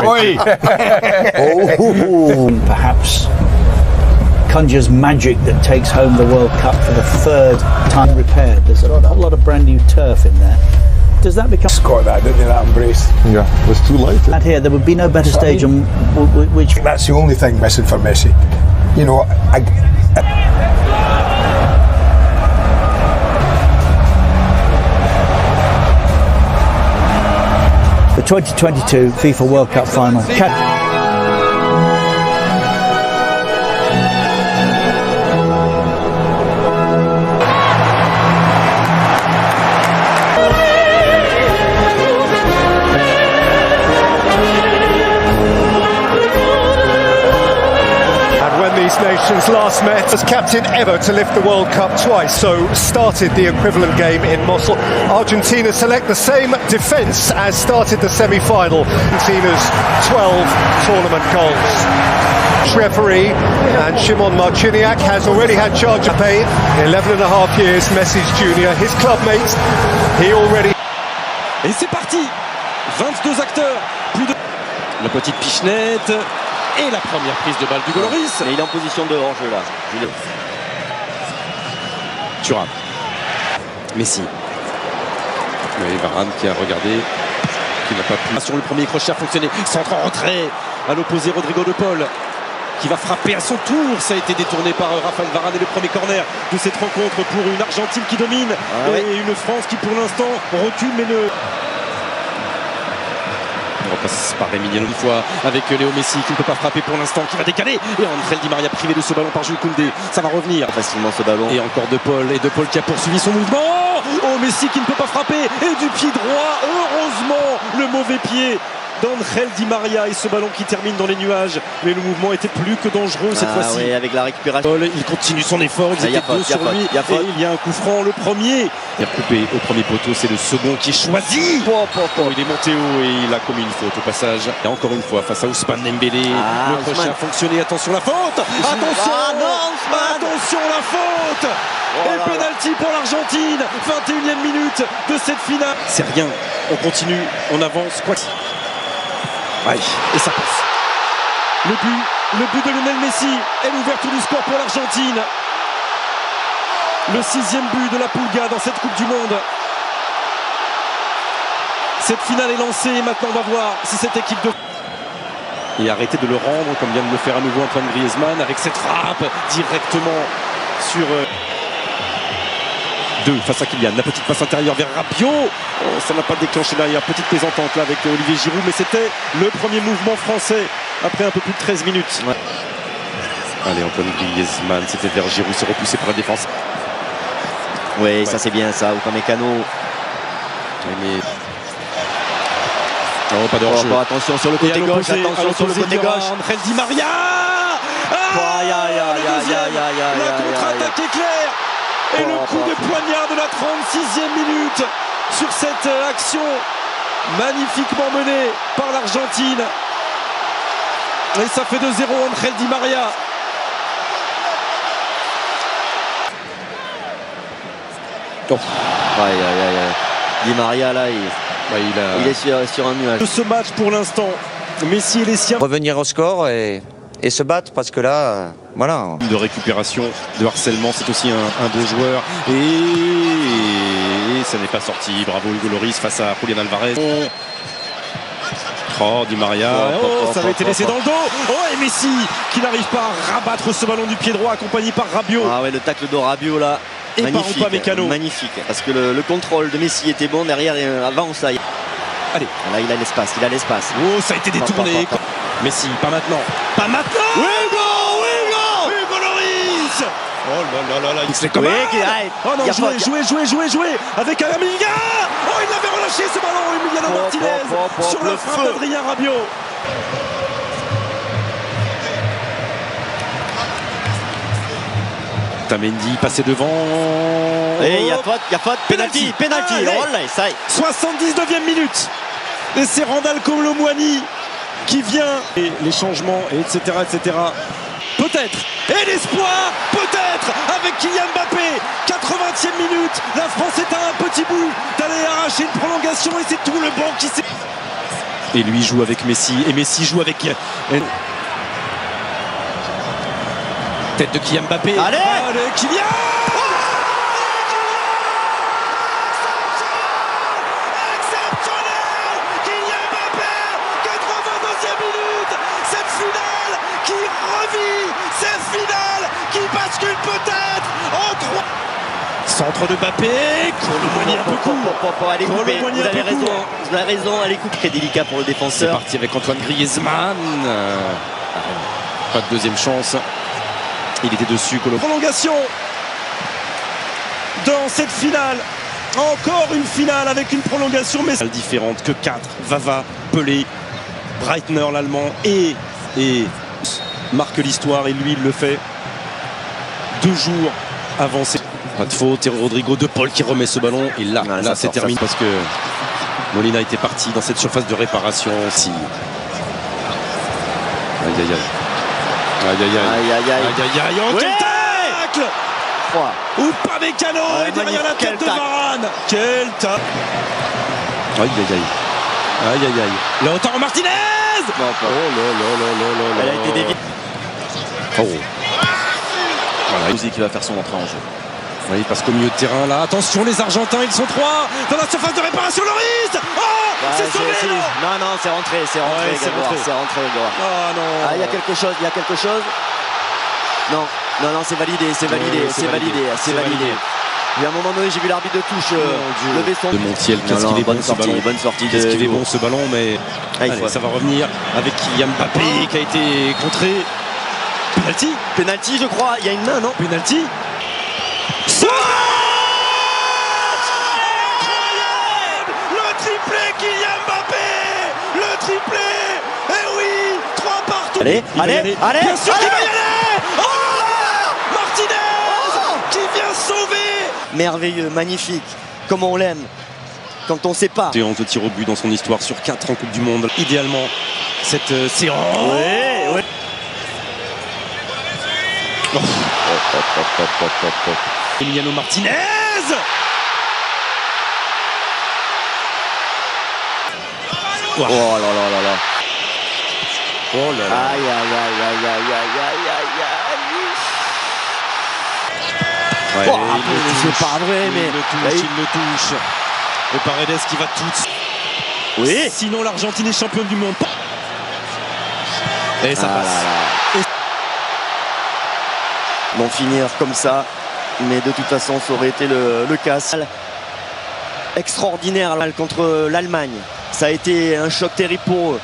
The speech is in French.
Oi! Oh, perhaps conjures magic that takes home the World Cup for the third time repaired. There's a lot of brand new turf in there. Does that become Got that, didn't they, that embrace? Yeah, it was too late. out here? There would be no better stage on which. That's the only thing missing for Messi. You know, The 2022 FIFA World Cup final. These nations last met as captain ever to lift the World Cup twice, so started the equivalent game in Mosul. Argentina select the same defence as started the semi-final. Argentina's 12 tournament goals. Referee and Shimon Marciniak has already had charge of Spain. 11 and a half years, Messi's junior, his clubmate, he already... Et c'est parti, 22 acteurs, plus de... La petite pichenette... Et la première prise de balle du Goloris. Et il est en position de hors-jeu là. Thuram. Messi. Oui, Varane qui a regardé, qui n'a pas pu. Sur le premier crochet a fonctionné. Centre en retrait. À l'opposé, Rodrigo de Paul qui va frapper à son tour. Ça a été détourné par Raphaël Varane et le premier corner de cette rencontre pour une Argentine qui domine. Et une France qui pour l'instant recule mais ne... On repasse par Emiliano une fois avec Léo Messi qui ne peut pas frapper pour l'instant, qui va décaler. Et Angel Di Maria privé de ce ballon par Jules Koundé. Ça va revenir facilement ce ballon. Et encore De Paul. Et De Paul qui a poursuivi son mouvement. Oh, Messi qui ne peut pas frapper. Et du pied droit. Heureusement, le mauvais pied d'Angel Di Maria. Et ce ballon qui termine dans les nuages. Mais le mouvement était plus que dangereux cette fois-ci. Oui, avec la récupération. Il continue son effort. Ils étaient deux sur lui. Et il y a un coup franc, le premier. Il a coupé au premier poteau, c'est le second qui est choisi. Il est monté haut et il a commis une faute au passage. Et encore une fois, face à Ousmane Dembélé, le crochet a fonctionné. Attention la faute. Attention la faute. Et penalty pour l'Argentine. 21e minute de cette finale. C'est rien, on continue, on avance. Quoi. Ouais. Et ça passe. Le but de Lionel Messi est l'ouverture du score pour l'Argentine. Le 6e but de la Pulga dans cette Coupe du Monde. Cette finale est lancée et maintenant on va voir si cette équipe de... Et arrêtez de le rendre comme vient de le faire à nouveau Antoine Griezmann avec cette frappe directement sur... 2 face à Kylian, la petite passe intérieure vers Rabiot. Oh, ça n'a pas déclenché derrière, petite plaisantante là avec Olivier Giroud, mais c'était le premier mouvement français après un peu plus de 13 minutes. Ouais. Allez, Antoine Griezmann, c'était vers Giroud, c'est repoussé par la défense. Oui, ça c'est bien ça, Upamecano. Mais... Non, pas de hors-jeu. Attention sur le côté gauche, attention sur le côté gauche. Angel Di Maria. La contre-attaque est claire. Et le coup de poignard de la 36e minute sur cette action magnifiquement menée par l'Argentine. Et ça fait 2-0 Angel Di Maria. Oh. Di Maria là, il est sur un nuage. De ce match pour l'instant, Messi et les siens. Revenir au score et se battre parce que là, voilà. De récupération, de harcèlement, c'est aussi un beau joueur. Et ça n'est pas sorti. Bravo Hugo Lloris face à Julián Alvarez. Oh, Di Maria. Ça avait été laissé dans le dos. Oh, et Messi qui n'arrive pas à rabattre ce ballon du pied droit accompagné par Rabiot. Ah ouais, le tacle de Rabiot là. Et magnifique, par Upamecano. Magnifique. Parce que le contrôle de Messi était bon derrière et avant ça. Allez. Là, il a l'espace. Oh, ça a été détourné. Messi, pas maintenant. Pas maintenant. Hugo Lloris. Oh là là, il se fait comme oh non, jouer avec Kamavinga. Oh, il avait relâché ce ballon, Emiliano Martinez sur la frappe d'Adrien Rabiot. Tamendi passé devant. Et il y a faute, penalty. Oh là, ça y est. 79e minute. Et c'est Randal Colomouani qui vient. Et les changements, etc. Peut-être. Et l'espoir, peut-être, avec Kylian Mbappé. 80e minute. La France est à un petit bout d'aller arracher une prolongation et c'est tout le banc qui s'est... Et lui joue avec Messi. Et Messi joue avec... Tête de Kylian Mbappé. Allez, Kylian. Exceptionnel, Kylian Mbappé, 82e minute, cette finale qui revit, cette finale qui bascule peut-être en 3. Centre de Mbappé. Colomboigny un peu court. Allez, Pour le coupez, poignet vous un peu avez raison, court. vous avez raison, allez, coupe, très délicat pour le C'est défenseur. parti avec Antoine Griezmann. Pas de deuxième chance. Il était dessus. Prolongation dans cette finale. Encore une finale avec une prolongation, mais Différente que 4. Vava, Pelé, Breitner l'allemand et marque l'histoire et lui il le fait 2 jours avant. Pas de faute et Rodrigo de Paul qui remet ce ballon et là, Ouais, là ça c'est sort, terminé ça parce que Molina était parti dans cette surface de réparation aussi. Aïe aïe aïe. Aïe aïe aïe. Aïe, aïe, aïe. Aïe aïe aïe. Oh, quel Ouais. tacle! 3. ou pas Mécano Ouais, et derrière la magnifique, tête de quel tacle. Varane. Quel tacle. Aïe aïe aïe. Aïe aïe aïe. Lautaro Martinez! Non, pas. Elle a été déviée. Oh. Voilà, Uzi qui va faire son entrée en jeu. oui, parce qu'au milieu de terrain, là, attention, les Argentins, ils sont 3 dans la surface de réparation. Loris! Oh! C'est sauvé, non! Non, c'est rentré, Ouais, c'est Grégoire, rentré. c'est rentré, Grégoire. Ah non! Ah, il y a quelque chose, il y a quelque chose. Non, c'est validé, c'est validé, Ouais, c'est validé, c'est validé. Il y a un moment donné, j'ai vu l'arbitre de touche lever son... De Montiel, qu'est-ce Non, qu'il est bon bonne ce sortie, ballon. bonne sortie Qu'est-ce de qu'il est Hugo. bon ce ballon, mais Ah, il allez, faut- ça va revenir avec Kylian Mbappé qui a été contré. Penalty, Penalty, je crois, il y a une main, non? penalty. Le triplé Kylian Mbappé, le triplé, et oui, 3 partout. Allez, Il va y aller. allez, Bien sûr qu'il va y allez. aller. Oh, Martinez qui vient sauver. Merveilleux, magnifique, comme on l'aime, quand on sait pas. Séance de tir au but dans son histoire sur 4 en Coupe du Monde. Idéalement, cette séance. Ouais. Emiliano Martinez. Oh là là là là. Oh là là. Aïe, aïe, aïe, aïe, aïe, aïe, aïe, aïe, aïe. Ouais, Oh, il le c'est touche. pas vrai, mais- Il le touche. Et Paredes qui va tout. Oui. Sinon l'Argentine est championne du monde. Et ça Ah passe. là là. Bon, finir comme ça, mais de toute façon, ça aurait été le casse. Extraordinaire contre l'Allemagne. Ça a été un choc terrible pour eux.